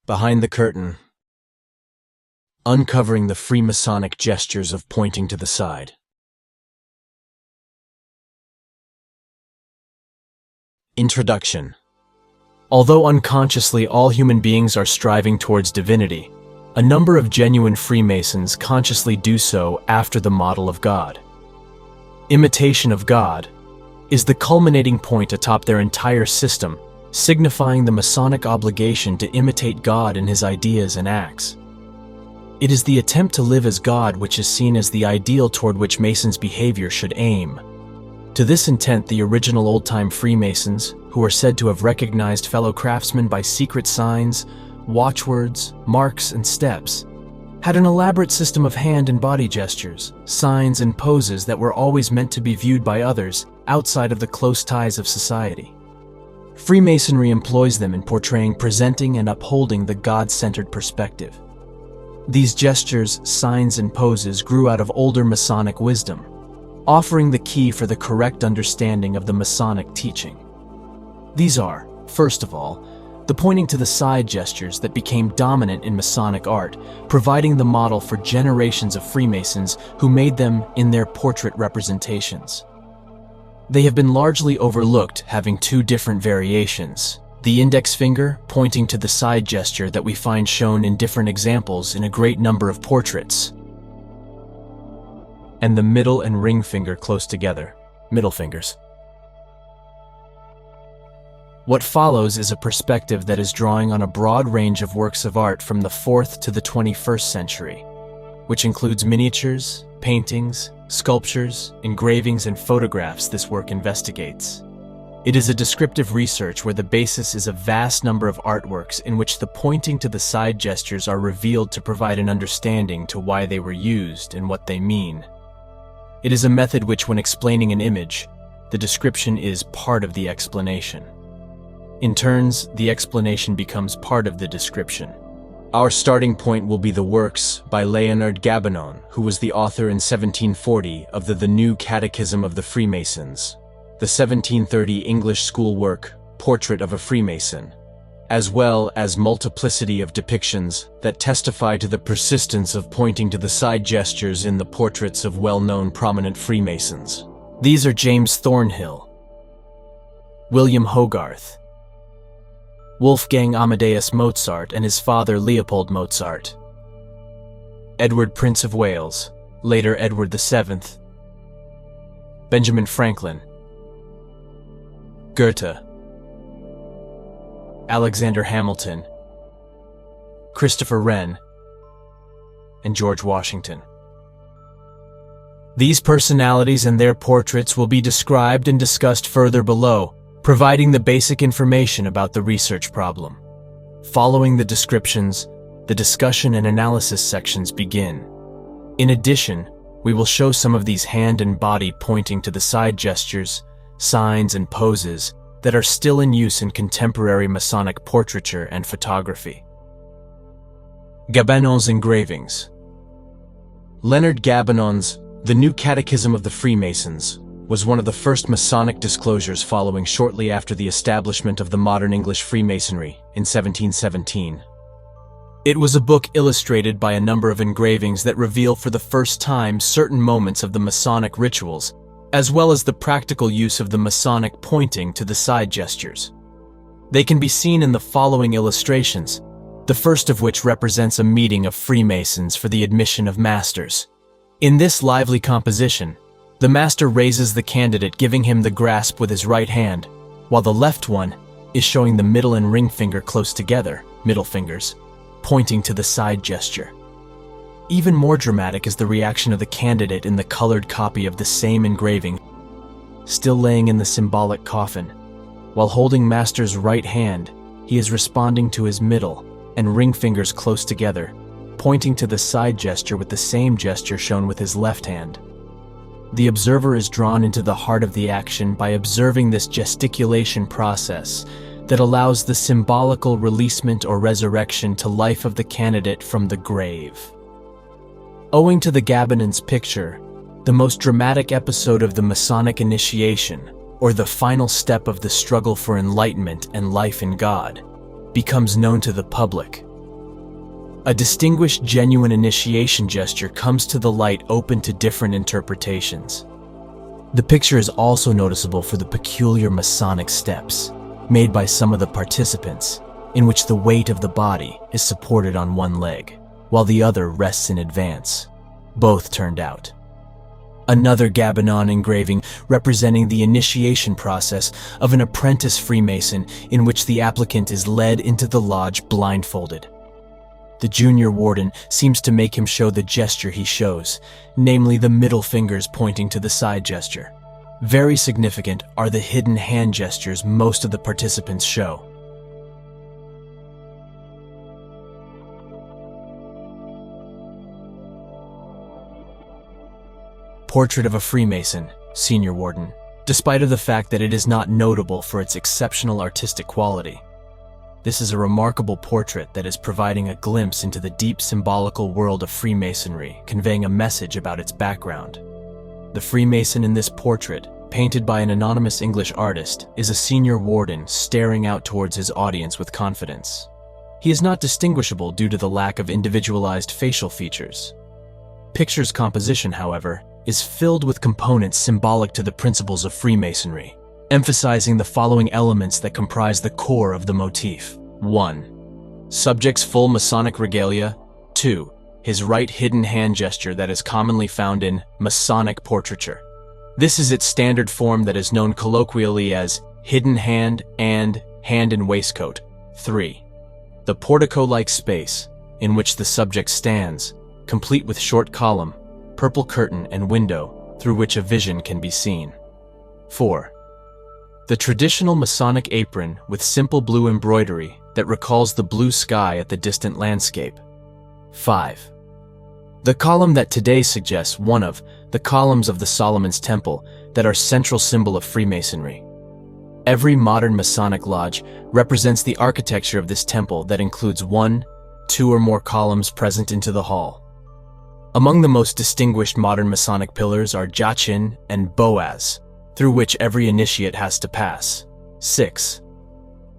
Behind the curtain, uncovering the Freemasonic gestures of pointing to the side. Introduction. Although unconsciously all human beings are striving towards divinity, a number of genuine Freemasons consciously do so after the model of God. Imitation of God is the culminating point atop their entire system, signifying the Masonic obligation to imitate God in his ideas and acts. It is the attempt to live as God which is seen as the ideal toward which Masons' behavior should aim. To this intent, the original old-time Freemasons, who are said to have recognized fellow craftsmen by secret signs, watchwords, marks, and steps, had an elaborate system of hand and body gestures, signs, and poses that were always meant to be viewed by others outside of the close ties of society. Freemasonry employs them in portraying, presenting, and upholding the God-centered perspective. These gestures, signs, and poses grew out of older Masonic wisdom, offering the key for the correct understanding of the Masonic teaching. These are, first of all, the pointing to the side gestures that became dominant in Masonic art, providing the model for generations of Freemasons who made them in their portrait representations. They have been largely overlooked, having two different variations: the index finger pointing to the side gesture that we find shown in different examples in a great number of portraits, and the middle and ring finger close together, middle fingers. What follows is a perspective that is drawing on a broad range of works of art from the 4th to the 21st century, which includes miniatures, paintings, sculptures, engravings, and photographs. This work investigates. It is a descriptive research where the basis is a vast number of artworks in which the pointing to the side gestures are revealed to provide an understanding to why they were used and what they mean. It is a method which, when explaining an image, the description is part of the explanation. In turns, the explanation becomes part of the description. Our starting point will be the works by Leonard Gabinon, who was the author in 1740 of the New Catechism of the Freemasons, the 1730 English school work, Portrait of a Freemason, as well as multiplicity of depictions that testify to the persistence of pointing to the side gestures in the portraits of well-known prominent Freemasons. These are James Thornhill, William Hogarth, Wolfgang Amadeus Mozart and his father Leopold Mozart, Edward Prince of Wales, later Edward VII, Benjamin Franklin, Goethe, Alexander Hamilton, Christopher Wren, and George Washington. These personalities and their portraits will be described and discussed further below, providing the basic information about the research problem. Following the descriptions, the discussion and analysis sections begin. In addition, we will show some of these hand and body pointing to the side gestures, signs, and poses that are still in use in contemporary Masonic portraiture and photography. Gabinon's engravings. Leonard Gabinon's The New Catechism of the Freemasons was one of the first Masonic disclosures following shortly after the establishment of the modern English Freemasonry in 1717. It was a book illustrated by a number of engravings that reveal for the first time certain moments of the Masonic rituals, as well as the practical use of the Masonic pointing to the side gestures. They can be seen in the following illustrations, the first of which represents a meeting of Freemasons for the admission of masters. In this lively composition, the master raises the candidate, giving him the grasp with his right hand, while the left one is showing the middle and ring finger close together, middle fingers, pointing to the side gesture. Even more dramatic is the reaction of the candidate in the colored copy of the same engraving, still laying in the symbolic coffin. While holding master's right hand, he is responding to his middle and ring fingers close together, pointing to the side gesture with the same gesture shown with his left hand. The observer is drawn into the heart of the action by observing this gesticulation process that allows the symbolical releasement or resurrection to life of the candidate from the grave. Owing to the Gabinon's picture, the most dramatic episode of the Masonic initiation, or the final step of the struggle for enlightenment and life in God, becomes known to the public, A distinguished, genuine initiation gesture comes to the light, open to different interpretations. The picture is also noticeable for the peculiar Masonic steps made by some of the participants, in which the weight of the body is supported on one leg, while the other rests in advance. Both turned out. Another Gabinon engraving representing the initiation process of an apprentice Freemason, in which the applicant is led into the lodge blindfolded. The junior warden seems to make him show the gesture he shows, namely the middle fingers pointing to the side gesture. Very significant are the hidden hand gestures most of the participants show. Portrait of a Freemason, Senior Warden, despite of the fact that it is not notable for its exceptional artistic quality. This is a remarkable portrait that is providing a glimpse into the deep symbolical world of Freemasonry, conveying a message about its background. The Freemason in this portrait, painted by an anonymous English artist, is a senior warden staring out towards his audience with confidence. He is not distinguishable due to the lack of individualized facial features. Picture's composition, however, is filled with components symbolic to the principles of Freemasonry, emphasizing the following elements that comprise the core of the motif. 1. Subject's full Masonic regalia. 2. His right hidden hand gesture that is commonly found in Masonic portraiture. This is its standard form that is known colloquially as hidden hand and hand in waistcoat. 3. The portico-like space in which the subject stands, complete with short column, purple curtain and window through which a vision can be seen. 4. The traditional Masonic apron with simple blue embroidery that recalls the blue sky at the distant landscape. 5. The column that today suggests one of the columns of the Solomon's Temple that are central symbol of Freemasonry. Every modern Masonic lodge represents the architecture of this temple that includes 1, 2 or more columns present into the hall. Among the most distinguished modern Masonic pillars are Jachin and Boaz, through which every initiate has to pass. 6.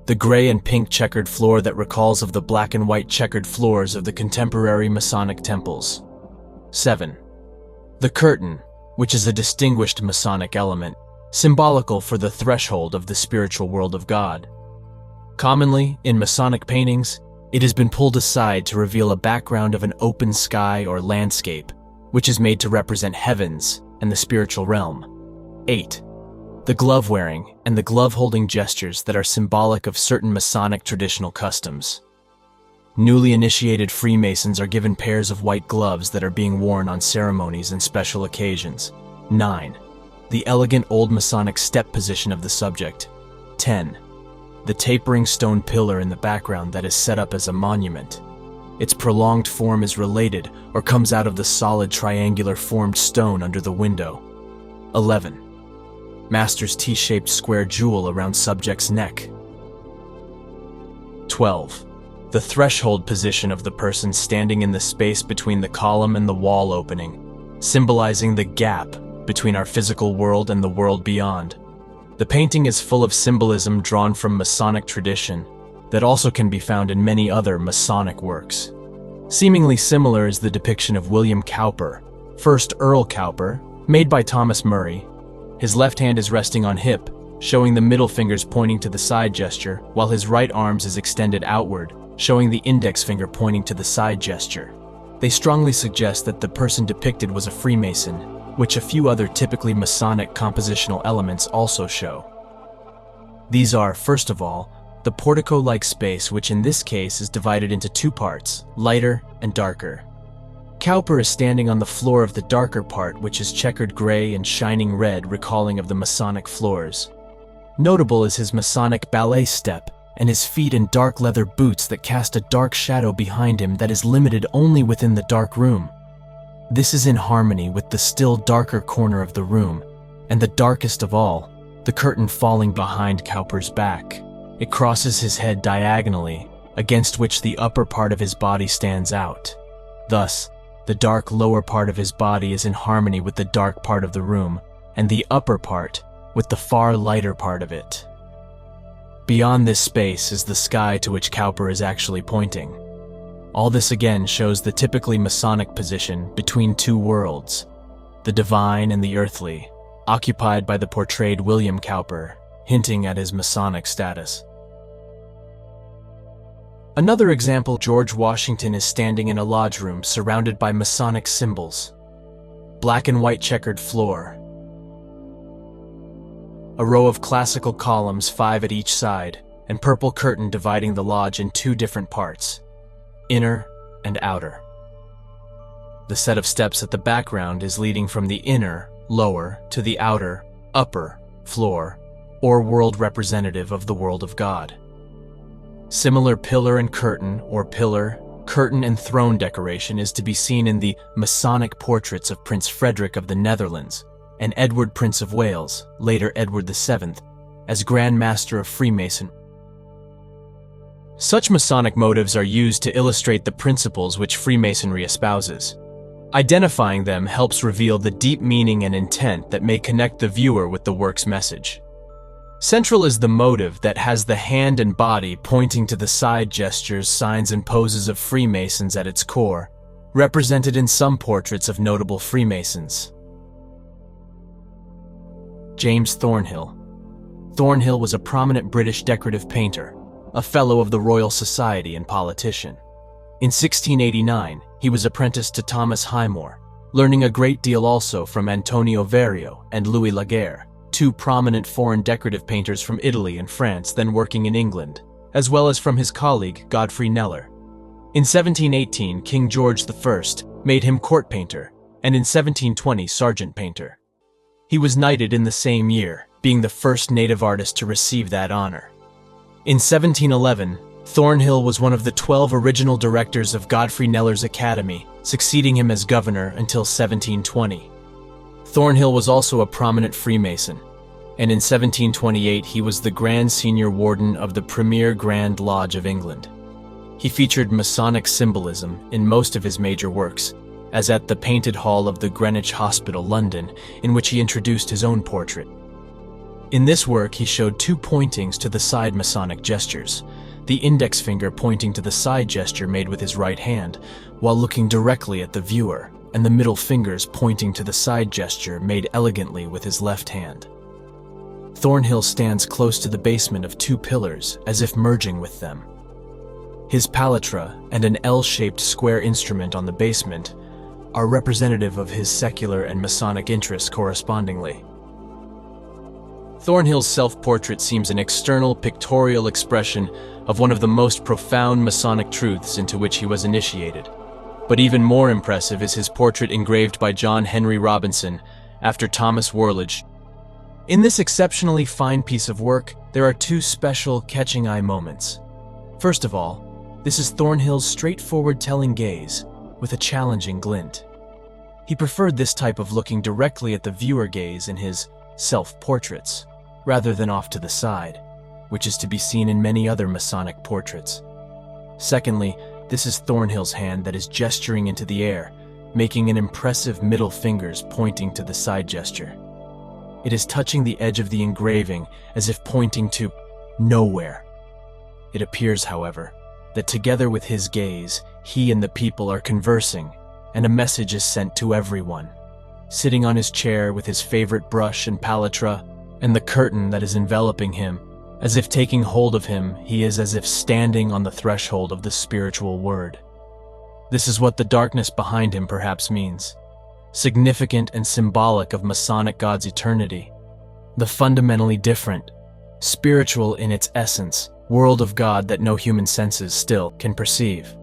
The gray and pink checkered floor that recalls of the black and white checkered floors of the contemporary Masonic temples. 7. The curtain, which is a distinguished Masonic element, symbolical for the threshold of the spiritual world of God. Commonly, in Masonic paintings, it has been pulled aside to reveal a background of an open sky or landscape, which is made to represent heavens and the spiritual realm. 8. The glove wearing and the glove holding gestures that are symbolic of certain Masonic traditional customs. Newly initiated Freemasons are given pairs of white gloves that are being worn on ceremonies and special occasions. 9. The elegant old Masonic step position of the subject. 10. The tapering stone pillar in the background that is set up as a monument. Its prolonged form is related or comes out of the solid triangular formed stone under the window. 11. Master's T-shaped square jewel around subject's neck. 12. The threshold position of the person standing in the space between the column and the wall opening, symbolizing the gap between our physical world and the world beyond. The painting is full of symbolism drawn from Masonic tradition that also can be found in many other Masonic works. Seemingly similar is the depiction of William Cowper, 1st Earl Cowper, made by Thomas Murray. His left hand is resting on hip, showing the middle fingers pointing to the side gesture, while his right arm is extended outward, showing the index finger pointing to the side gesture. They strongly suggest that the person depicted was a Freemason, which a few other typically Masonic compositional elements also show. These are, first of all, the portico-like space, which in this case is divided into 2 parts, lighter and darker. Cowper is standing on the floor of the darker part, which is checkered gray and shining red, recalling of the Masonic floors. Notable is his Masonic ballet step and his feet in dark leather boots that cast a dark shadow behind him that is limited only within the dark room. This is in harmony with the still darker corner of the room, and the darkest of all, the curtain falling behind Cowper's back. It crosses his head diagonally, against which the upper part of his body stands out. Thus, the dark lower part of his body is in harmony with the dark part of the room, and the upper part with the far lighter part of it. Beyond this space is the sky to which Cowper is actually pointing. All this again shows the typically Masonic position between two worlds, the divine and the earthly, occupied by the portrayed William Cowper, hinting at his Masonic status. Another example, George Washington is standing in a lodge room surrounded by Masonic symbols. Black and white checkered floor. A row of classical columns, 5 at each side, and purple curtain dividing the lodge in 2 different parts, inner and outer. The set of steps at the background is leading from the inner, lower, to the outer, upper, floor, or world representative of the world of God. Similar pillar and curtain, or pillar, curtain and throne decoration is to be seen in the Masonic portraits of Prince Frederick of the Netherlands and Edward, Prince of Wales, later Edward VII, as Grand Master of Freemason. Such Masonic motives are used to illustrate the principles which Freemasonry espouses. Identifying them helps reveal the deep meaning and intent that may connect the viewer with the work's message. Central is the motive that has the hand and body pointing to the side gestures, signs, and poses of Freemasons at its core, represented in some portraits of notable Freemasons. James Thornhill. Thornhill was a prominent British decorative painter, a Fellow of the Royal Society and politician. In 1689, he was apprenticed to Thomas Highmore, learning a great deal also from Antonio Verrio and Louis Laguerre, 2 prominent foreign decorative painters from Italy and France then working in England, as well as from his colleague Godfrey Kneller. In 1718, King George I made him court painter, and in 1720 sergeant painter. He was knighted in the same year, being the first native artist to receive that honor. In 1711, Thornhill was one of the 12 original directors of Godfrey Kneller's Academy, succeeding him as governor until 1720. Thornhill was also a prominent Freemason, and in 1728 he was the Grand Senior Warden of the premier Grand Lodge of England. He featured Masonic symbolism in most of his major works, as at the Painted Hall of the Greenwich Hospital, London, in which he introduced his own portrait. In this work he showed 2 pointings to the side Masonic gestures, the index finger pointing to the side gesture made with his right hand, while looking directly at the viewer, and the middle fingers pointing to the side gesture made elegantly with his left hand. Thornhill stands close to the basement of 2 pillars, as if merging with them. His paletra and an L-shaped square instrument on the basement are representative of his secular and Masonic interests correspondingly. Thornhill's self-portrait seems an external pictorial expression of one of the most profound Masonic truths into which he was initiated. But even more impressive is his portrait engraved by John Henry Robinson after Thomas Worledge. In this exceptionally fine piece of work, there are 2 special catching-eye moments. First of all, this is Thornhill's straightforward telling gaze with a challenging glint. He preferred this type of looking directly at the viewer gaze in his self-portraits, rather than off to the side, which is to be seen in many other Masonic portraits. Secondly, this is Thornhill's hand that is gesturing into the air, making an impressive middle fingers pointing to the side gesture. It is touching the edge of the engraving as if pointing to nowhere. It appears, however, that together with his gaze, he and the people are conversing, and a message is sent to everyone. Sitting on his chair with his favorite brush and paletra, and the curtain that is enveloping him, as if taking hold of him, he is as if standing on the threshold of the spiritual word. This is what the darkness behind him perhaps means, significant and symbolic of Masonic God's eternity, the fundamentally different, spiritual in its essence, world of God that no human senses still can perceive.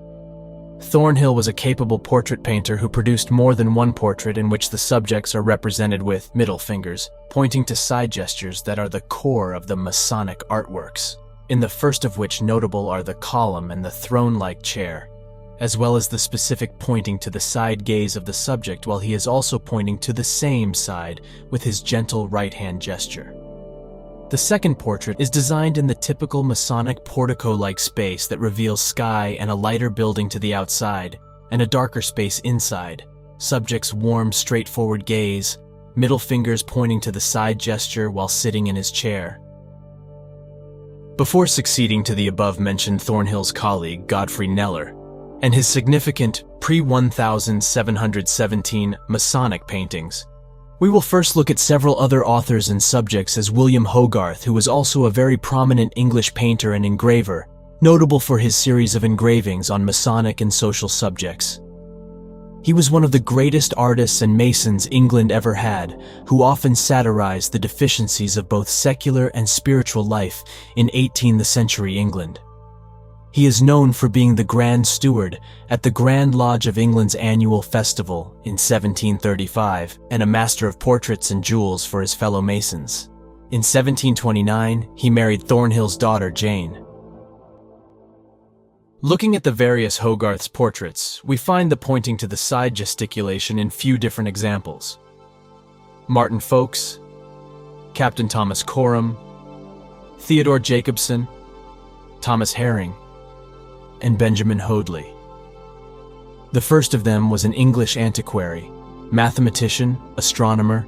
Thornhill was a capable portrait painter who produced more than one portrait in which the subjects are represented with middle fingers, pointing to side gestures that are the core of the Masonic artworks, in the first of which notable are the column and the throne-like chair, as well as the specific pointing to the side gaze of the subject while he is also pointing to the same side with his gentle right-hand gesture. The second portrait is designed in the typical Masonic portico-like space that reveals sky and a lighter building to the outside, and a darker space inside, subject's warm, straightforward gaze, middle fingers pointing to the side gesture while sitting in his chair. Before succeeding to the above-mentioned Thornhill's colleague, Godfrey Kneller, and his significant pre-1717 Masonic paintings. We will first look at several other authors and subjects as William Hogarth, who was also a very prominent English painter and engraver, notable for his series of engravings on Masonic and social subjects. He was one of the greatest artists and Masons England ever had, who often satirized the deficiencies of both secular and spiritual life in 18th century England. He is known for being the Grand Steward at the Grand Lodge of England's annual festival in 1735 and a master of portraits and jewels for his fellow Masons. In 1729, he married Thornhill's daughter Jane. Looking at the various Hogarth's portraits, we find the pointing to the side gesticulation in few different examples. Martin Folkes, Captain Thomas Coram, Theodore Jacobson, Thomas Herring, and Benjamin Hoadley. The first of them was an English antiquary, mathematician, astronomer,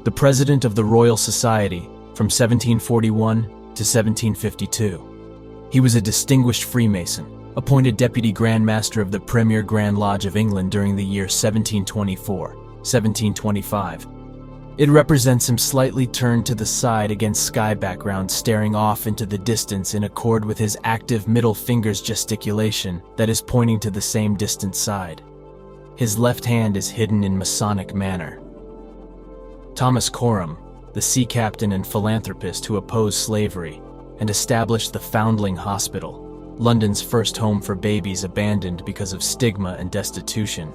the president of the Royal Society from 1741 to 1752. He was a distinguished Freemason, appointed Deputy Grand Master of the Premier Grand Lodge of England during the year 1724-1725. It represents him slightly turned to the side against sky background, staring off into the distance in accord with his active middle finger's gesticulation that is pointing to the same distant side. His left hand is hidden in Masonic manner. Thomas Coram, the sea captain and philanthropist who opposed slavery and established the Foundling Hospital, London's first home for babies abandoned because of stigma and destitution.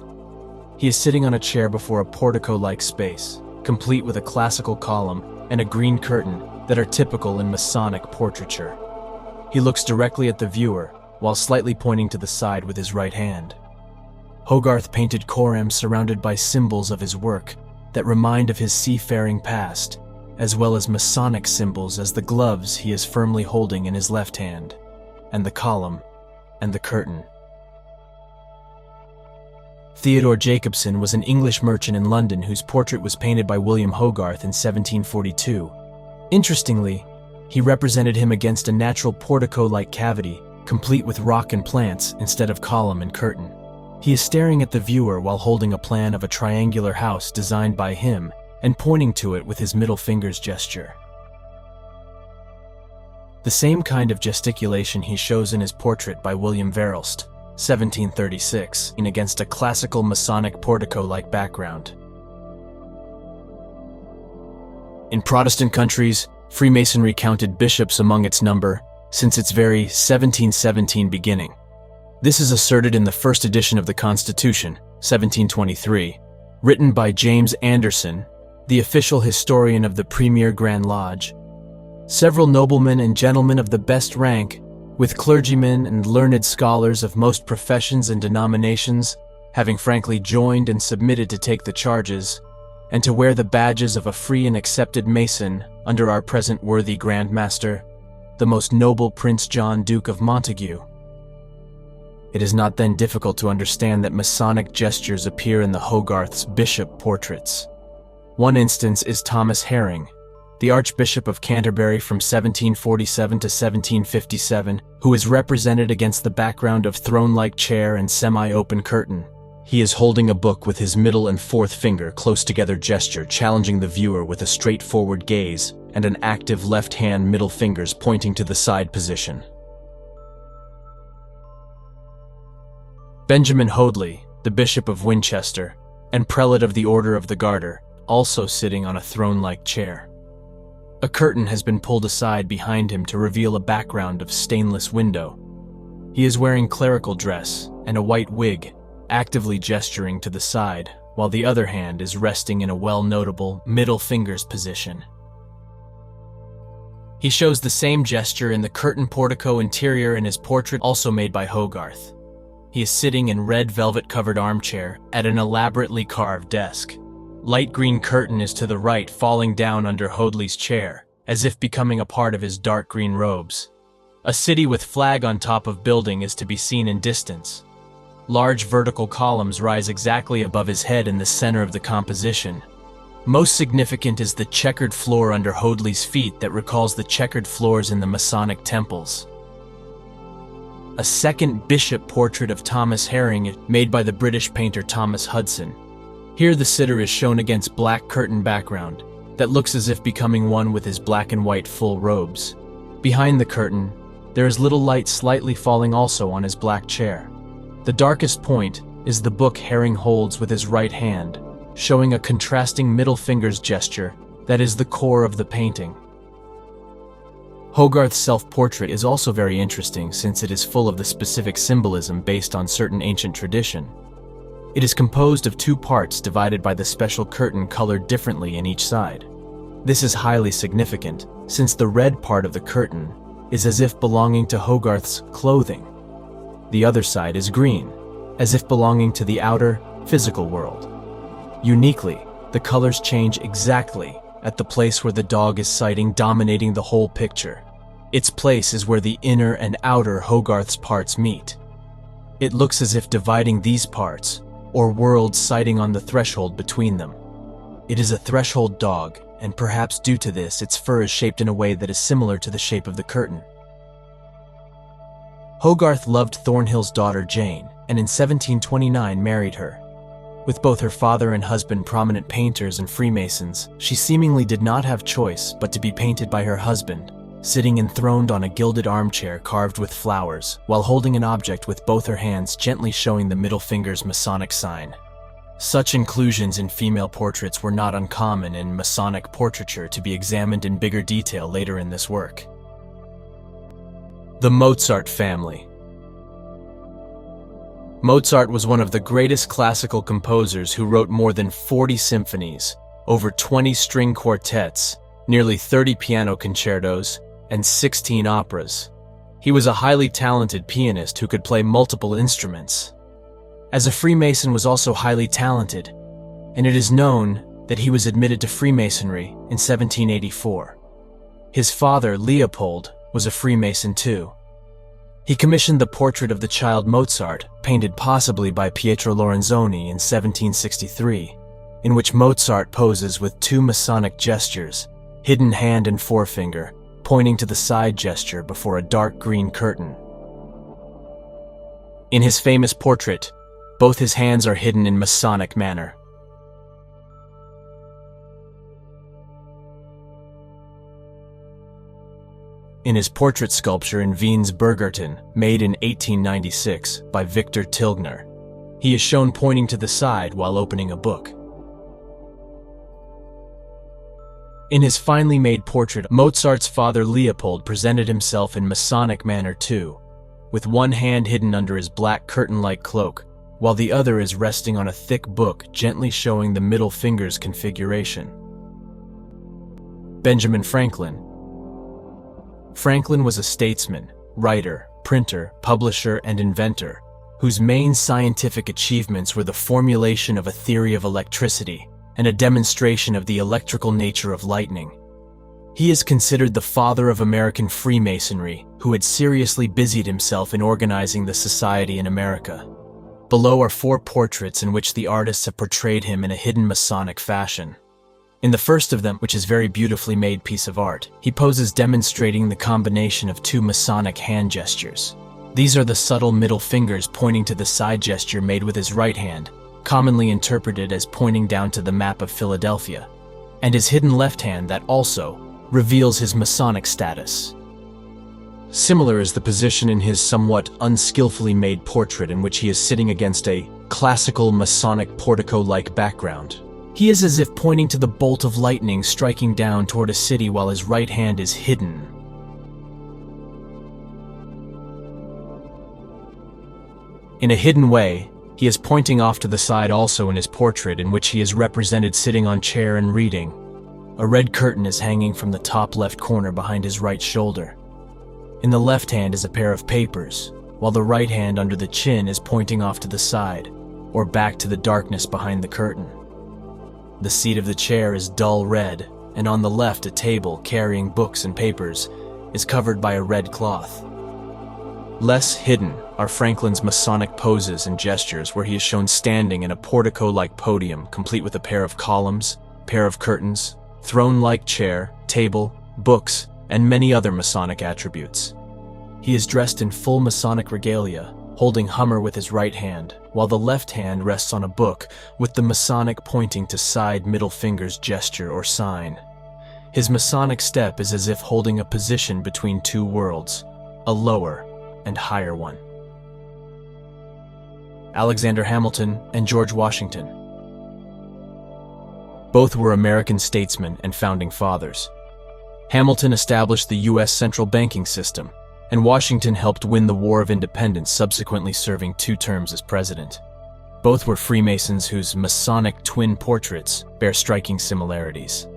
He is sitting on a chair before a portico-like space, complete with a classical column and a green curtain that are typical in Masonic portraiture. He looks directly at the viewer while slightly pointing to the side with his right hand. Hogarth painted Coram surrounded by symbols of his work that remind of his seafaring past, as well as Masonic symbols as the gloves he is firmly holding in his left hand, and the column, and the curtain. Theodore Jacobson was an English merchant in London whose portrait was painted by William Hogarth in 1742. Interestingly, he represented him against a natural portico-like cavity, complete with rock and plants instead of column and curtain. He is staring at the viewer while holding a plan of a triangular house designed by him and pointing to it with his middle finger's gesture. The same kind of gesticulation he shows in his portrait by William Verelst, 1736, against a classical Masonic portico-like background. In Protestant countries, Freemasonry counted bishops among its number since its very 1717 beginning. This is asserted in the first edition of the Constitution, 1723, written by James Anderson, the official historian of the Premier Grand Lodge. Several noblemen and gentlemen of the best rank, with clergymen and learned scholars of most professions and denominations, having frankly joined and submitted to take the charges, and to wear the badges of a free and accepted Mason under our present worthy Grand Master, the most noble Prince John, Duke of Montague. It is not then difficult to understand that Masonic gestures appear in the Hogarth's bishop portraits. One instance is Thomas Herring, the Archbishop of Canterbury from 1747 to 1757, who is represented against the background of throne-like chair and semi-open curtain. He is holding a book with his middle and fourth finger close together gesture, challenging the viewer with a straightforward gaze and an active left hand middle fingers pointing to the side position. Benjamin Hoadley, the Bishop of Winchester and Prelate of the Order of the Garter, also sitting on a throne-like chair. A curtain has been pulled aside behind him to reveal a background of stainless window. He is wearing clerical dress and a white wig, actively gesturing to the side, while the other hand is resting in a well-notable middle fingers position. He shows the same gesture in the curtain portico interior in his portrait also made by Hogarth. He is sitting in red velvet-covered armchair at an elaborately carved desk. Light green curtain is to the right, falling down under Hoadley's chair, as if becoming a part of his dark green robes. A city with flag on top of building is to be seen in distance. Large vertical columns rise exactly above his head in the center of the composition. Most significant is the checkered floor under Hoadley's feet that recalls the checkered floors in the Masonic temples. a second bishop portrait of Thomas Herring made by the British painter Thomas Hudson. Here the sitter is shown against black curtain background that looks as if becoming one with his black and white full robes. Behind the curtain, there is little light slightly falling also on his black chair. The darkest point is the book Herring holds with his right hand, showing a contrasting middle fingers gesture that is the core of the painting. Hogarth's self-portrait is also very interesting since it is full of the specific symbolism based on certain ancient tradition. It is composed of two parts divided by the special curtain colored differently in each side. This is highly significant since the red part of the curtain is as if belonging to Hogarth's clothing. The other side is green, as if belonging to the outer, physical world. Uniquely, the colors change exactly at the place where the dog is sighting, dominating the whole picture. Its place is where the inner and outer Hogarth's parts meet. It looks as if dividing these parts, or worlds sighting on the threshold between them. It is a threshold dog, and perhaps due to this, its fur is shaped in a way that is similar to the shape of the curtain. Hogarth loved Thornhill's daughter Jane, and in 1729 married her. With both her father and husband prominent painters and Freemasons, she seemingly did not have choice but to be painted by her husband, sitting enthroned on a gilded armchair carved with flowers, while holding an object with both her hands gently showing the middle finger's Masonic sign. Such inclusions in female portraits were not uncommon in Masonic portraiture, to be examined in bigger detail later in this work. The Mozart family. Mozart was one of the greatest classical composers who wrote more than 40 symphonies, over 20 string quartets, nearly 30 piano concertos, and 16 operas. He was a highly talented pianist who could play multiple instruments. As a Freemason was also highly talented, and it is known that he was admitted to Freemasonry in 1784. His father, Leopold, was a Freemason too. He commissioned the portrait of the child Mozart, painted possibly by Pietro Lorenzoni in 1763, in which Mozart poses with two Masonic gestures, hidden hand and forefinger, pointing to the side gesture before a dark green curtain. In his famous portrait, both his hands are hidden in Masonic manner. In his portrait sculpture in Wien's Berggarten, made in 1896 by Victor Tilgner, he is shown pointing to the side while opening a book. In his finely made portrait, Mozart's father Leopold presented himself in Masonic manner too, with one hand hidden under his black curtain-like cloak, while the other is resting on a thick book gently showing the middle finger's configuration. Benjamin Franklin. Franklin was a statesman, writer, printer, publisher, and inventor, whose main scientific achievements were the formulation of a theory of electricity and a demonstration of the electrical nature of lightning. He is considered the father of American Freemasonry, who had seriously busied himself in organizing the society in America. Below are 4 portraits in which the artists have portrayed him in a hidden Masonic fashion. In the first of them, which is a very beautifully made piece of art, he poses demonstrating the combination of 2 Masonic hand gestures. These are the subtle middle fingers pointing to the side gesture made with his right hand, commonly interpreted as pointing down to the map of Philadelphia, and his hidden left hand that also reveals his Masonic status. Similar is the position in his somewhat unskillfully made portrait in which he is sitting against a classical Masonic portico-like background. He is as if pointing to the bolt of lightning striking down toward a city while his right hand is hidden. In a hidden way, he is pointing off to the side also in his portrait, in which he is represented sitting on chair and reading. A red curtain is hanging from the top left corner behind his right shoulder. In the left hand is a pair of papers, while the right hand under the chin is pointing off to the side, or back to the darkness behind the curtain. The seat of the chair is dull red, and on the left a table carrying books and papers is covered by a red cloth. Less hidden are Franklin's Masonic poses and gestures, where he is shown standing in a portico-like podium complete with a pair of columns, pair of curtains, throne-like chair, table, books, and many other Masonic attributes. He is dressed in full Masonic regalia, holding Hummer with his right hand, while the left hand rests on a book with the Masonic pointing to side middle fingers gesture or sign. His Masonic step is as if holding a position between two worlds, a lower and higher one. Alexander Hamilton and George Washington. Both were American statesmen and founding fathers. Hamilton established the U.S. central banking system, and Washington helped win the War of Independence, subsequently serving 2 terms as president. Both were Freemasons whose Masonic twin portraits bear striking similarities.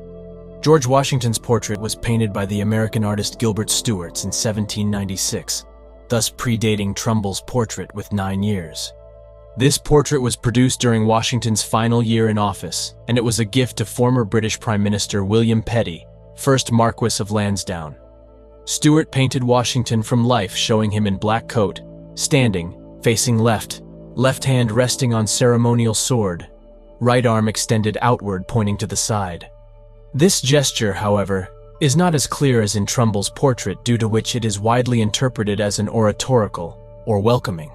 George Washington's portrait was painted by the American artist Gilbert Stuart in 1796, thus predating Trumbull's portrait with 9 years. This portrait was produced during Washington's final year in office, and it was a gift to former British Prime Minister William Petty, 1st Marquis of Lansdowne. Stuart painted Washington from life, showing him in black coat, standing, facing left, left hand resting on ceremonial sword, right arm extended outward pointing to the side. This gesture, however, is not as clear as in Trumbull's portrait, due to which it is widely interpreted as an oratorical or welcoming.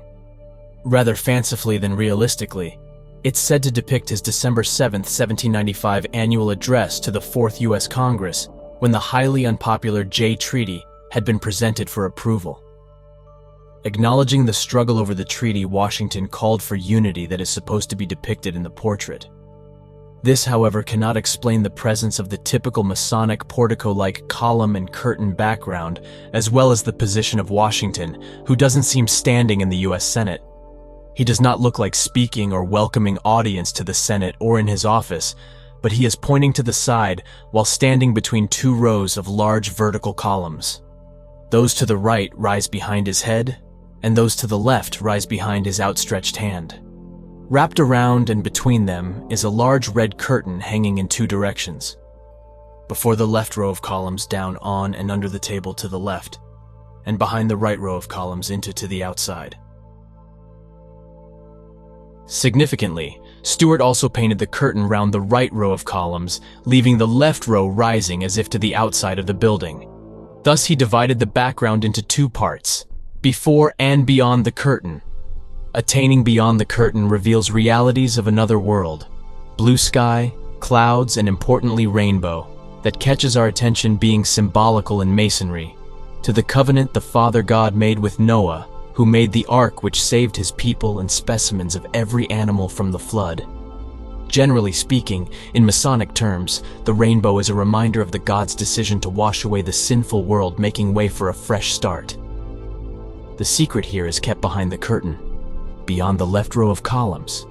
Rather fancifully than realistically, it's said to depict his December 7, 1795 annual address to the 4th U.S. Congress, when the highly unpopular Jay Treaty had been presented for approval. Acknowledging the struggle over the treaty, Washington called for unity that is supposed to be depicted in the portrait. This, however, cannot explain the presence of the typical Masonic portico-like column and curtain background, as well as the position of Washington, who doesn't seem standing in the U.S. Senate. He does not look like speaking or welcoming audience to the Senate or in his office, but he is pointing to the side while standing between 2 rows of large vertical columns. Those to the right rise behind his head, and those to the left rise behind his outstretched hand. Wrapped around and between them is a large red curtain hanging in 2 directions. Before the left row of columns, down on and under the table to the left, and behind the right row of columns into to the outside. Significantly, Stuart also painted the curtain round the right row of columns, leaving the left row rising as if to the outside of the building. Thus he divided the background into 2 parts, before and beyond the curtain. Attaining beyond the curtain reveals realities of another world, blue sky, clouds, and importantly rainbow, that catches our attention, being symbolical in Masonry, to the covenant the Father God made with Noah, who made the ark which saved his people and specimens of every animal from the flood. Generally speaking, in Masonic terms, the rainbow is a reminder of the God's decision to wash away the sinful world, making way for a fresh start. The secret here is kept behind the curtain, beyond the left row of columns.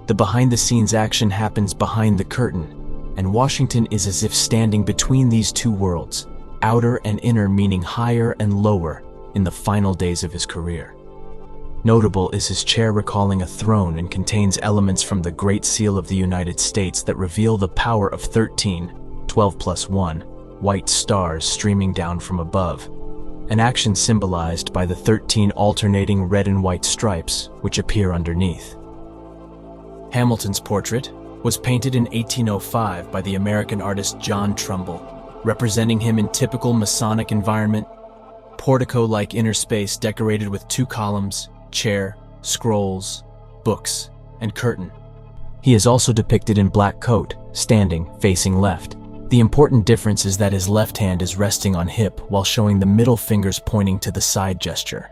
The behind-the-scenes action happens behind the curtain, and Washington is as if standing between these 2 worlds, outer and inner, meaning higher and lower, in the final days of his career. Notable is his chair, recalling a throne, and contains elements from the Great Seal of the United States that reveal the power of 13, 12 plus 1, white stars streaming down from above, an action symbolized by the 13 alternating red and white stripes which appear underneath. Hamilton's portrait was painted in 1805 by the American artist John Trumbull, representing him in typical Masonic environment, portico-like inner space decorated with 2 columns, chair, scrolls, books, and curtain. He is also depicted in black coat, standing, facing left. The important difference is that his left hand is resting on hip while showing the middle fingers pointing to the side gesture.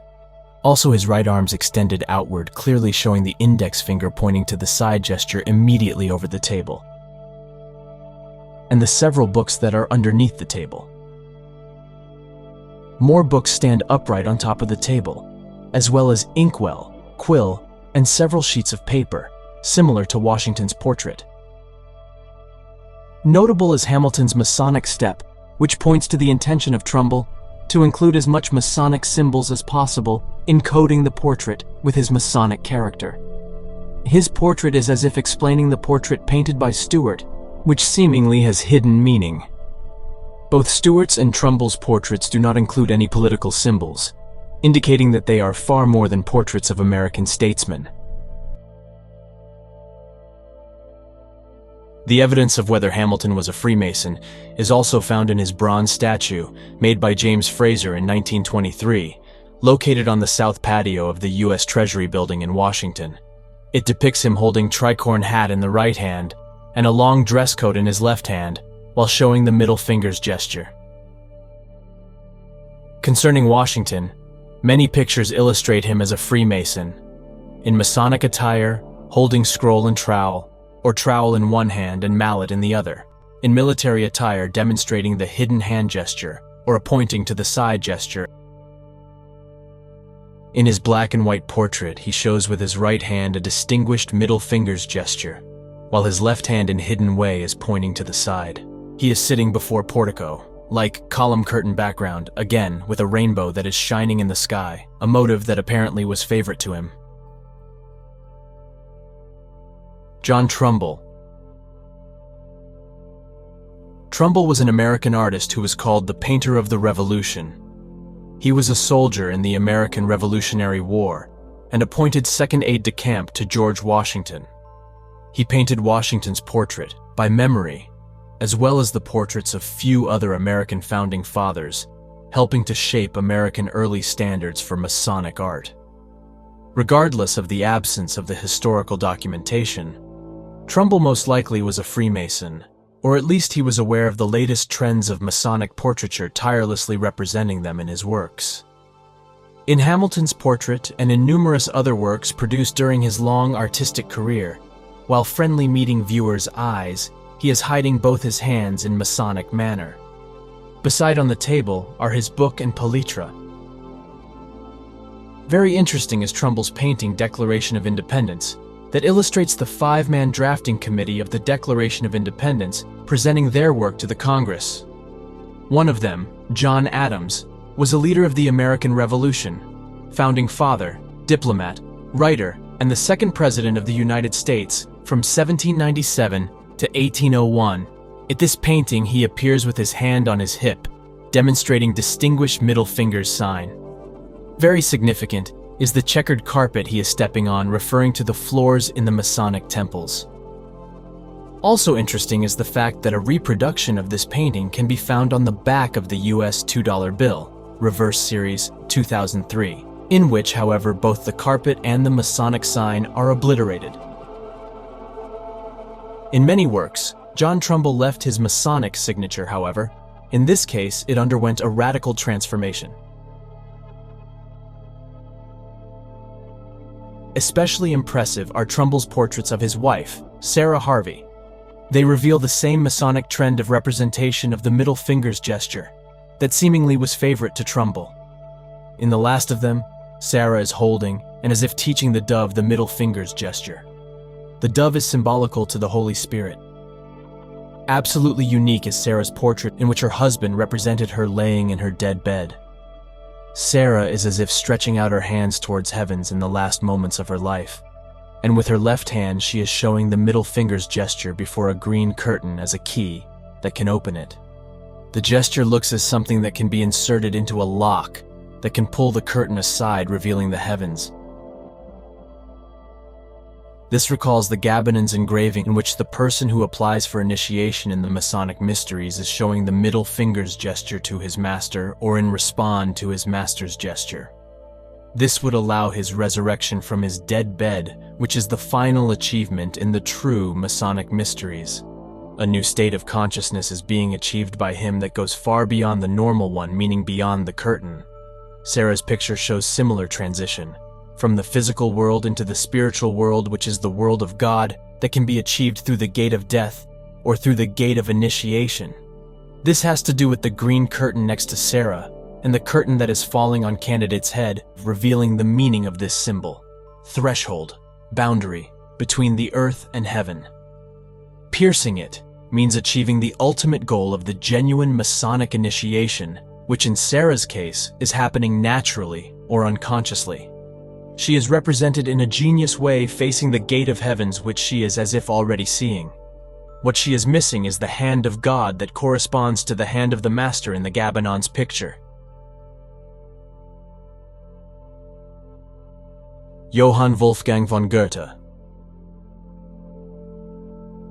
Also, his right arm's extended outward, clearly showing the index finger pointing to the side gesture immediately over the table, and the several books that are underneath the table. More books stand upright on top of the table, as well as inkwell, quill, and several sheets of paper, similar to Washington's portrait. Notable is Hamilton's Masonic step, which points to the intention of Trumbull to include as much Masonic symbols as possible, encoding the portrait with his Masonic character. His portrait is as if explaining the portrait painted by Stuart, which seemingly has hidden meaning. Both Stuart's and Trumbull's portraits do not include any political symbols, indicating that they are far more than portraits of American statesmen. The evidence of whether Hamilton was a Freemason is also found in his bronze statue, made by James Fraser in 1923, located on the south patio of the U.S. Treasury Building in Washington. It depicts him holding tricorn hat in the right hand and a long dress coat in his left hand, while showing the middle fingers gesture. Concerning Washington, many pictures illustrate him as a Freemason, in Masonic attire, holding scroll and trowel, or trowel in one hand and mallet in the other, in military attire demonstrating the hidden hand gesture, or a pointing to the side gesture. In his black and white portrait, he shows with his right hand a distinguished middle fingers gesture, while his left hand in hidden way is pointing to the side. He is sitting before portico, like column curtain background, again with a rainbow that is shining in the sky, a motive that apparently was favorite to him. John Trumbull. Trumbull was an American artist who was called the Painter of the Revolution. He was a soldier in the American Revolutionary War and appointed second aide-de-camp to George Washington. He painted Washington's portrait by memory, as well as the portraits of few other American founding fathers, helping to shape American early standards for Masonic art. Regardless of the absence of the historical documentation, Trumbull most likely was a Freemason, or at least he was aware of the latest trends of Masonic portraiture, tirelessly representing them in his works. In Hamilton's portrait and in numerous other works produced during his long artistic career, while friendly meeting viewers' eyes, he is hiding both his hands in Masonic manner. Beside on the table are his book and paletra. Very interesting is Trumbull's painting Declaration of Independence, that illustrates the five-man drafting committee of the Declaration of Independence presenting their work to the Congress. One of them, John Adams, was a leader of the American Revolution, founding father, diplomat, writer, and the second president of the United States from 1797 to 1801. In this painting, he appears with his hand on his hip, demonstrating distinguished middle fingers sign. Very significant is the checkered carpet he is stepping on, referring to the floors in the Masonic temples. Also interesting is the fact that a reproduction of this painting can be found on the back of the US $2 bill, Reverse Series 2003, in which, however, both the carpet and the Masonic sign are obliterated. In many works, John Trumbull left his Masonic signature, however. In this case, it underwent a radical transformation. Especially impressive are Trumbull's portraits of his wife, Sarah Harvey. They reveal the same Masonic trend of representation of the middle fingers gesture that seemingly was favorite to Trumbull. In the last of them, Sarah is holding, and as if teaching the dove, the middle fingers gesture. The dove is symbolical to the Holy Spirit. Absolutely unique is Sarah's portrait, in which her husband represented her laying in her dead bed. Sarah is as if stretching out her hands towards heavens in the last moments of her life, and with her left hand she is showing the middle fingers gesture before a green curtain as a key that can open it. The gesture looks as something that can be inserted into a lock that can pull the curtain aside, revealing the heavens. This recalls the Gabonins engraving in which the person who applies for initiation in the Masonic mysteries is showing the middle fingers gesture to his master, or in response to his master's gesture. This would allow his resurrection from his dead bed, which is the final achievement in the true Masonic mysteries. A new state of consciousness is being achieved by him that goes far beyond the normal one, meaning beyond the curtain. Sarah's picture shows similar transition, from the physical world into the spiritual world, which is the world of God, that can be achieved through the gate of death or through the gate of initiation. This has to do with the green curtain next to Sarah and the curtain that is falling on candidate's head, revealing the meaning of this symbol: threshold, boundary between the earth and heaven. Piercing it means achieving the ultimate goal of the genuine Masonic initiation, which in Sarah's case is happening naturally or unconsciously. She is represented in a genius way facing the gate of heavens, which she is as if already seeing. What she is missing is the hand of God that corresponds to the hand of the master in the Gabonins picture. Johann Wolfgang von Goethe.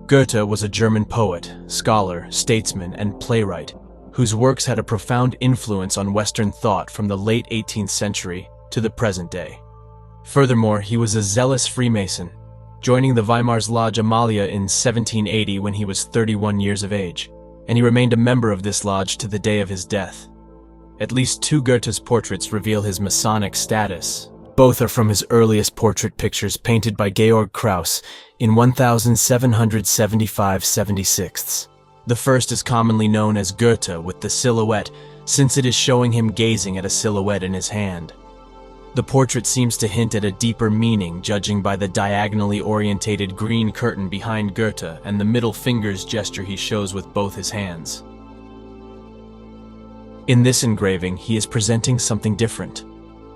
Goethe was a German poet, scholar, statesman, and playwright. whose works had a profound influence on Western thought from the late 18th century to the present day. Furthermore, he was a zealous Freemason, joining the Weimar's Lodge Amalia in 1780 when he was 31 years of age, and he remained a member of this lodge to the day of his death. At least two Goethe's portraits reveal his Masonic status. Both are from his earliest portrait pictures painted by Georg Krauss in 1775-76. The first is commonly known as Goethe with the silhouette, since it is showing him gazing at a silhouette in his hand. The portrait seems to hint at a deeper meaning, judging by the diagonally orientated green curtain behind Goethe and the middle fingers gesture he shows with both his hands. In this engraving, he is presenting something different.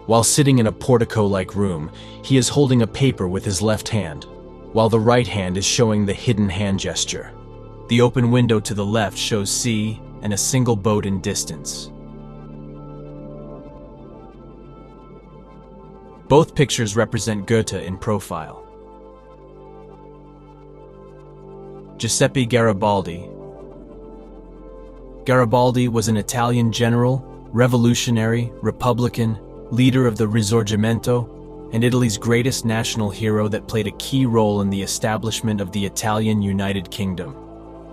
While sitting in a portico-like room, he is holding a paper with his left hand, while the right hand is showing the hidden hand gesture. The open window to the left shows sea and a single boat in distance. Both pictures represent Goethe in profile. Giuseppe Garibaldi. Garibaldi was an Italian general, revolutionary, Republican, leader of the Risorgimento, and Italy's greatest national hero that played a key role in the establishment of the Italian United Kingdom.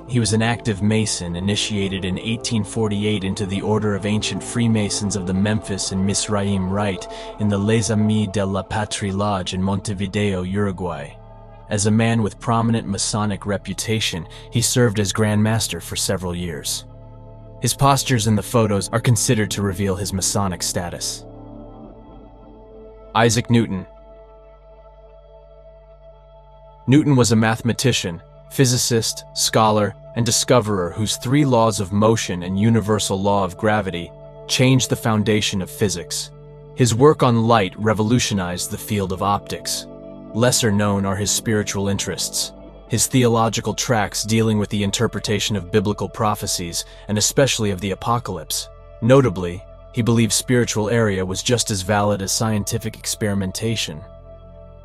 He was an active Mason initiated in 1848 into the Order of Ancient Freemasons of the Memphis and Mizraim Rite in the Les Amis de la Patrie Lodge in Montevideo, Uruguay. As a man with prominent Masonic reputation, he served as Grand Master for several years. His postures in the photos are considered to reveal his Masonic status. Isaac Newton. Newton was a mathematician, physicist, scholar, and discoverer whose three laws of motion and universal law of gravity changed the foundation of physics. His work on light revolutionized the field of optics. Lesser known are his spiritual interests, his theological tracts dealing with the interpretation of biblical prophecies, and especially of the apocalypse. Notably, he believed spiritual area was just as valid as scientific experimentation.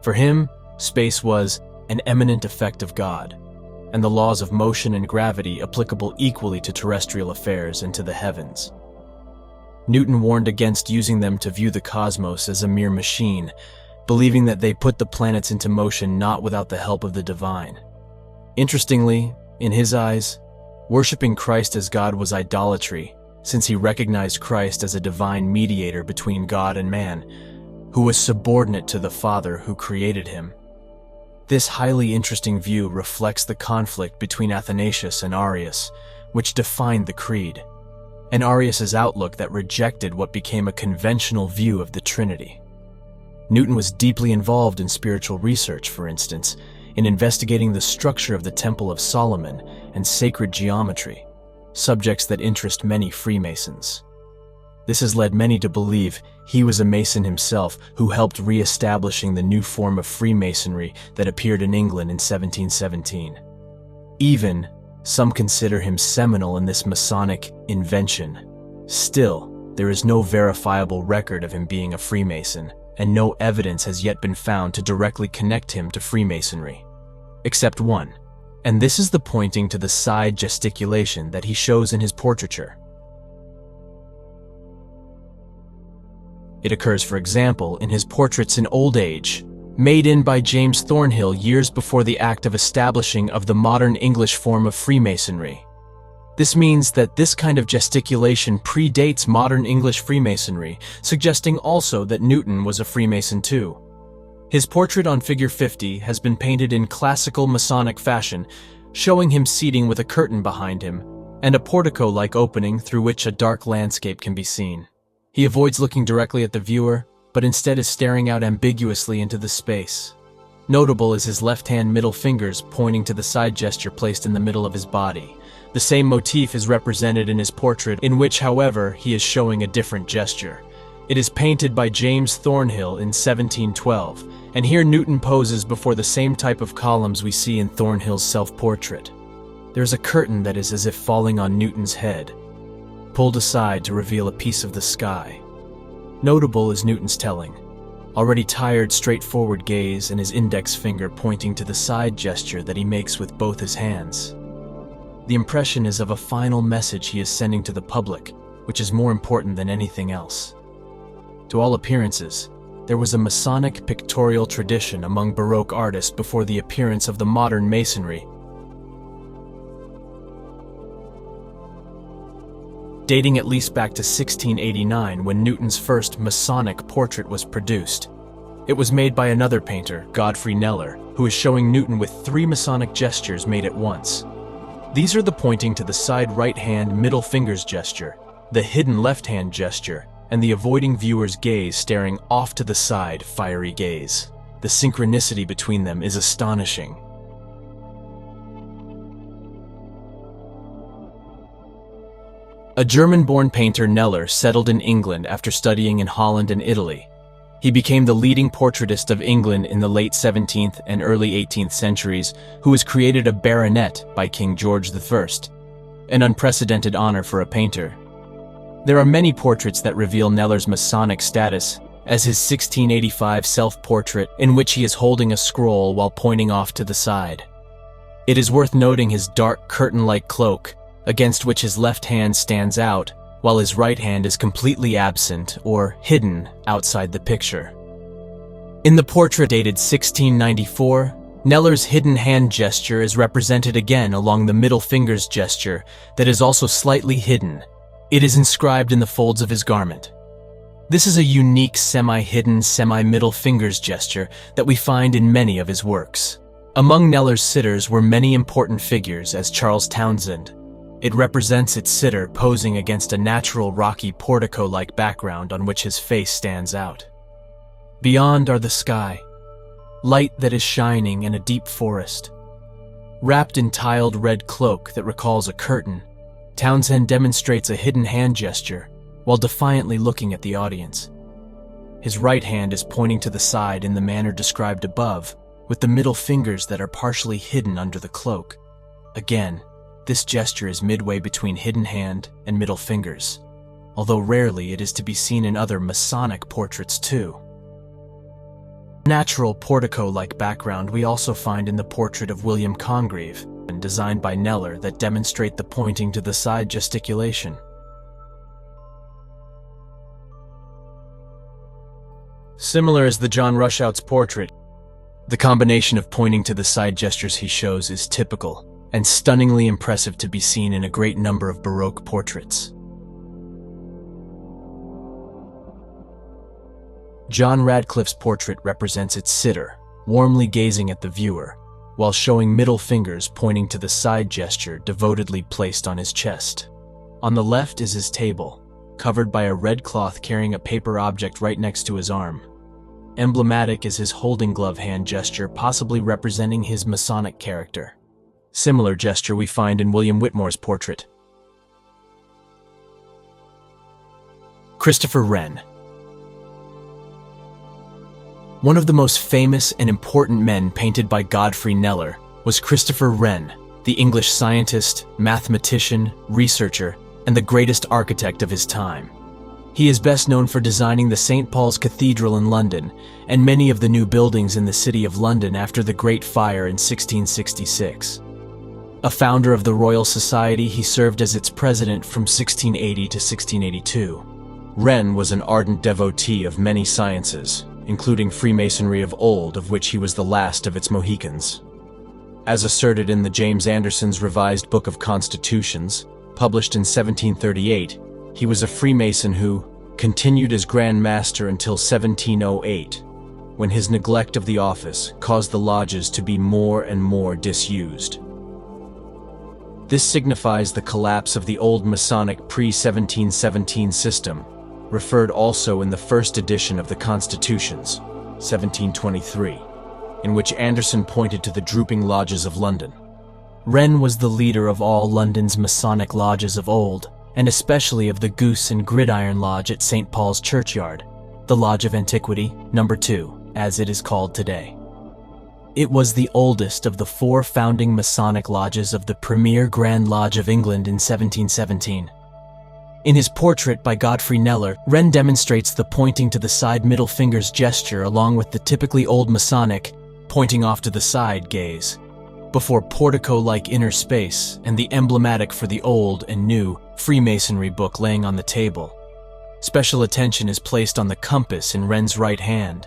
For him, space was an eminent effect of God, and the laws of motion and gravity applicable equally to terrestrial affairs and to the heavens. Newton warned against using them to view the cosmos as a mere machine, believing that they put the planets into motion not without the help of the divine. Interestingly, in his eyes, worshiping Christ as God was idolatry, since he recognized Christ as a divine mediator between God and man, who was subordinate to the Father who created him. This highly interesting view reflects the conflict between Athanasius and Arius, which defined the creed, and Arius's outlook that rejected what became a conventional view of the Trinity. Newton was deeply involved in spiritual research, for instance, in investigating the structure of the Temple of Solomon and sacred geometry, subjects that interest many Freemasons. This has led many to believe he was a Mason himself who helped re-establishing the new form of Freemasonry that appeared in England in 1717. Even, some consider him seminal in this Masonic invention. Still, there is no verifiable record of him being a Freemason, and no evidence has yet been found to directly connect him to Freemasonry. Except one, and this is the pointing to the side gesticulation that he shows in his portraiture. It occurs, for example, in his portraits in old age, made by James Thornhill years before the act of establishing of the modern English form of Freemasonry. This means that this kind of gesticulation predates modern English Freemasonry, suggesting also that Newton was a Freemason too. His portrait on figure 50 has been painted in classical Masonic fashion, showing him seating with a curtain behind him, and a portico-like opening through which a dark landscape can be seen. He avoids looking directly at the viewer, but instead is staring out ambiguously into the space. Notable is his left-hand middle fingers pointing to the side gesture placed in the middle of his body. The same motif is represented in his portrait, in which, however, he is showing a different gesture. It is painted by James Thornhill in 1712, and here Newton poses before the same type of columns we see in Thornhill's self-portrait. There is a curtain that is as if falling on Newton's head, pulled aside to reveal a piece of the sky. Notable is Newton's telling, already tired, straightforward gaze and his index finger pointing to the side gesture that he makes with both his hands. The impression is of a final message he is sending to the public, which is more important than anything else. To all appearances, there was a Masonic pictorial tradition among Baroque artists before the appearance of the modern masonry, dating at least back to 1689 when Newton's first Masonic portrait was produced. It was made by another painter, Godfrey Kneller, who is showing Newton with 3 Masonic gestures made at once. These are the pointing to the side right hand middle fingers gesture, the hidden left hand gesture, and the avoiding viewer's gaze staring off to the side fiery gaze. The synchronicity between them is astonishing. A German-born painter, Kneller settled in England after studying in Holland and Italy. He became the leading portraitist of England in the late 17th and early 18th centuries, who was created a baronet by King George I, an unprecedented honor for a painter. There are many portraits that reveal Kneller's Masonic status, as his 1685 self-portrait in which he is holding a scroll while pointing off to the side. It is worth noting his dark curtain-like cloak, against which his left hand stands out, while his right hand is completely absent or hidden outside the picture. In the portrait dated 1694, Kneller's hidden hand gesture is represented again along the middle fingers gesture that is also slightly hidden. It is inscribed in the folds of his garment. This is a unique semi-hidden, semi-middle fingers gesture that we find in many of his works. Among Kneller's sitters were many important figures, as Charles Townshend. It represents its sitter posing against a natural rocky portico-like background on which his face stands out. Beyond are the sky, light that is shining, and a deep forest. Wrapped in tiled red cloak that recalls a curtain, Townshend demonstrates a hidden hand gesture while defiantly looking at the audience. His right hand is pointing to the side in the manner described above, with the middle fingers that are partially hidden under the cloak. Again, this gesture is midway between hidden hand and middle fingers, although rarely it is to be seen in other Masonic portraits too. Natural portico-like background we also find in the portrait of William Congreve, designed by Kneller, that demonstrate the pointing to the side gesticulation. Similar as the John Rushout's portrait, the combination of pointing to the side gestures he shows is typical and stunningly impressive to be seen in a great number of Baroque portraits. John Radcliffe's portrait represents its sitter, warmly gazing at the viewer, while showing middle fingers pointing to the side gesture devotedly placed on his chest. On the left is his table, covered by a red cloth carrying a paper object right next to his arm. Emblematic is his holding glove hand gesture, possibly representing his Masonic character. Similar gesture we find in William Whitmore's portrait. Christopher Wren. One of the most famous and important men painted by Godfrey Kneller was Christopher Wren, the English scientist, mathematician, researcher, and the greatest architect of his time. He is best known for designing the St. Paul's Cathedral in London and many of the new buildings in the City of London after the Great Fire in 1666. A founder of the Royal Society, he served as its president from 1680 to 1682. Wren was an ardent devotee of many sciences, including Freemasonry of old, of which he was the last of its Mohicans. As asserted in the James Anderson's Revised Book of Constitutions, published in 1738, he was a Freemason who continued as Grand Master until 1708, when his neglect of the office caused the lodges to be more and more disused. This signifies the collapse of the old Masonic pre-1717 system, referred also in the first edition of the Constitutions, 1723, in which Anderson pointed to the drooping lodges of London. Wren was the leader of all London's Masonic lodges of old, and especially of the Goose and Gridiron Lodge at St. Paul's Churchyard, the Lodge of Antiquity, No. 2, as it is called today. It was the oldest of the 4 founding Masonic lodges of the premier Grand Lodge of England in 1717. In his portrait by Godfrey Kneller, Wren demonstrates the pointing to the side middle fingers gesture along with the typically old Masonic pointing off to the side gaze. before portico-like inner space and the emblematic for the old and new Freemasonry book laying on the table. Special attention is placed on the compass in Wren's right hand.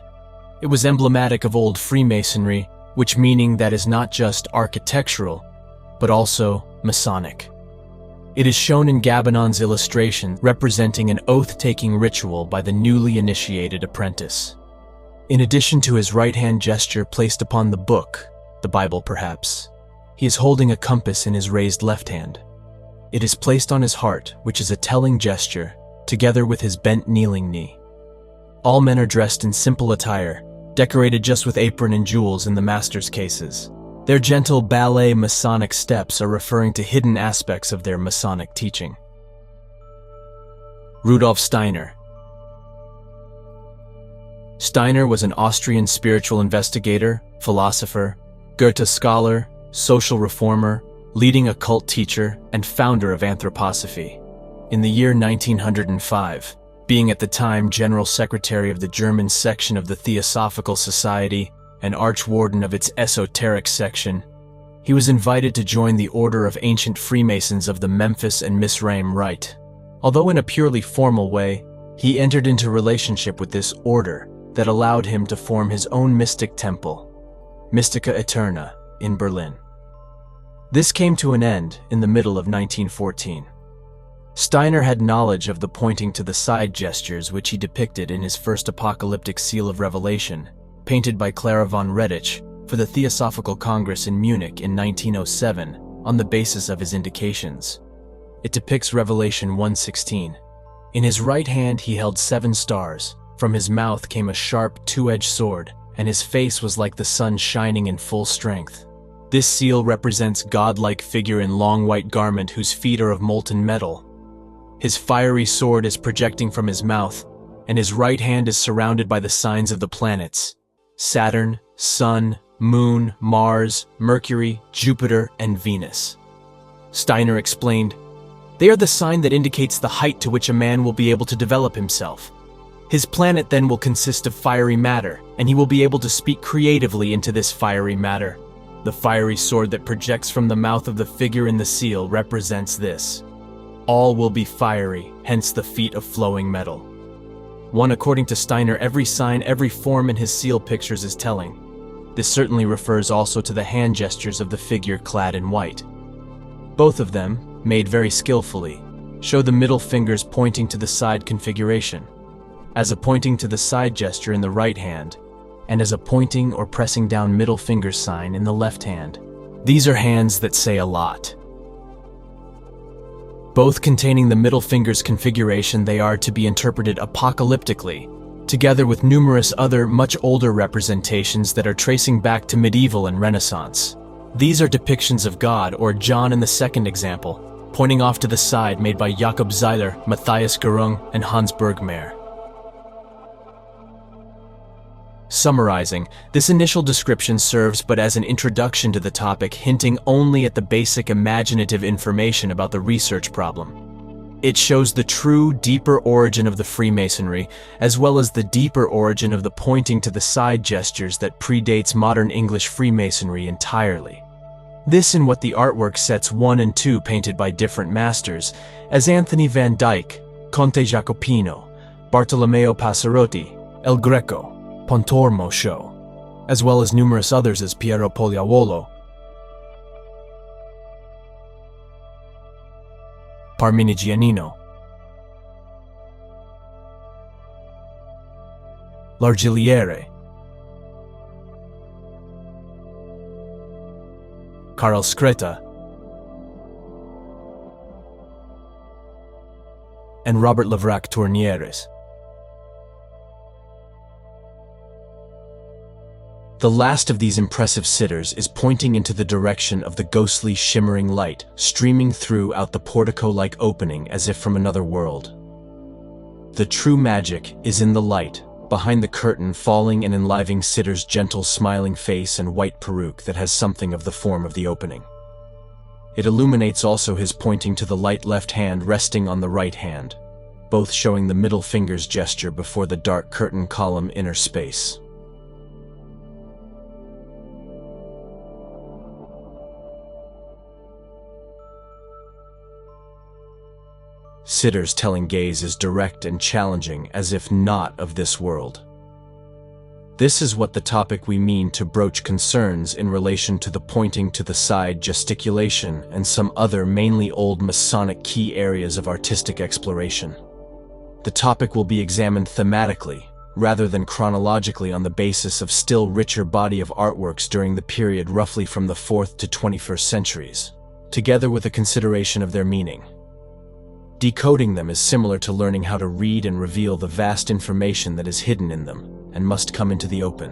It was emblematic of old Freemasonry, which meaning that is not just architectural, but also Masonic. It is shown in Gabonon's illustration representing an oath-taking ritual by the newly initiated apprentice. In addition to his right-hand gesture placed upon the book, the Bible perhaps, he is holding a compass in his raised left hand. It is placed on his heart, which is a telling gesture, together with his bent kneeling knee. All men are dressed in simple attire, decorated just with apron and jewels in the master's cases. Their gentle ballet Masonic steps are referring to hidden aspects of their Masonic teaching. Rudolf Steiner. Steiner was an Austrian spiritual investigator, philosopher, Goethe scholar, social reformer, leading occult teacher, and founder of anthroposophy. In the year 1905, being at the time General Secretary of the German section of the Theosophical Society and Archwarden of its esoteric section, he was invited to join the Order of Ancient Freemasons of the Memphis and Mizraim Rite. Although in a purely formal way, he entered into relationship with this order that allowed him to form his own mystic temple, Mystica Eterna, in Berlin. This came to an end in the middle of 1914. Steiner had knowledge of the pointing to the side gestures which he depicted in his first apocalyptic seal of Revelation, painted by Clara von Rettich for the Theosophical Congress in Munich in 1907 on the basis of his indications. It depicts Revelation 1:16. In his right hand he held 7 stars, from his mouth came a sharp two-edged sword, and his face was like the sun shining in full strength. This seal represents God-like figure in long white garment whose feet are of molten metal. His fiery sword is projecting from his mouth, and his right hand is surrounded by the signs of the planets: Saturn, Sun, Moon, Mars, Mercury, Jupiter, and Venus. Steiner explained, "They are the sign that indicates the height to which a man will be able to develop himself. His planet then will consist of fiery matter, and he will be able to speak creatively into this fiery matter. The fiery sword that projects from the mouth of the figure in the seal represents this. All will be fiery, hence the feet of flowing metal." According to Steiner, every sign, every form in his seal pictures is telling. This certainly refers also to the hand gestures of the figure clad in white. Both of them, made very skillfully, show the middle fingers pointing to the side configuration, as a pointing to the side gesture in the right hand, and as a pointing or pressing down middle finger sign in the left hand. These are hands that say a lot. Both containing the middle finger's configuration, they are to be interpreted apocalyptically, together with numerous other much older representations that are tracing back to medieval and Renaissance. These are depictions of God, or John in the second example, pointing off to the side, made by Jakob Zeiler, Matthias Gerung, and Hans Bergmayer. Summarizing, this initial description serves but as an introduction to the topic, hinting only at the basic imaginative information about the research problem. It shows the true, deeper origin of the Freemasonry, as well as the deeper origin of the pointing to the side gestures that predates modern English Freemasonry entirely. This in what the artwork sets 1 and 2 painted by different masters, as Anthony van Dyck, Conte Jacopino, Bartolomeo Passarotti, El Greco, Pontormo show, as well as numerous others as Piero Pogliaiuolo, Parmigianino, Largilliere, Carl Screta, and Robert Lavrac Tournieres. The last of these impressive sitters is pointing into the direction of the ghostly, shimmering light streaming through out the portico-like opening as if from another world. The true magic is in the light, behind the curtain falling and enlivening sitter's gentle, smiling face and white peruke that has something of the form of the opening. It illuminates also his pointing to the light left hand resting on the right hand, both showing the middle finger's gesture before the dark curtain column inner space. sitters telling gaze is direct and challenging as if not of this world. This is what the topic we mean to broach concerns in relation to the pointing to the side gesticulation and some other mainly old Masonic key areas of artistic exploration. The topic will be examined thematically, rather than chronologically on the basis of still richer body of artworks during the period roughly from the 4th to 21st centuries, together with a consideration of their meaning. Decoding them is similar to learning how to read and reveal the vast information that is hidden in them and must come into the open.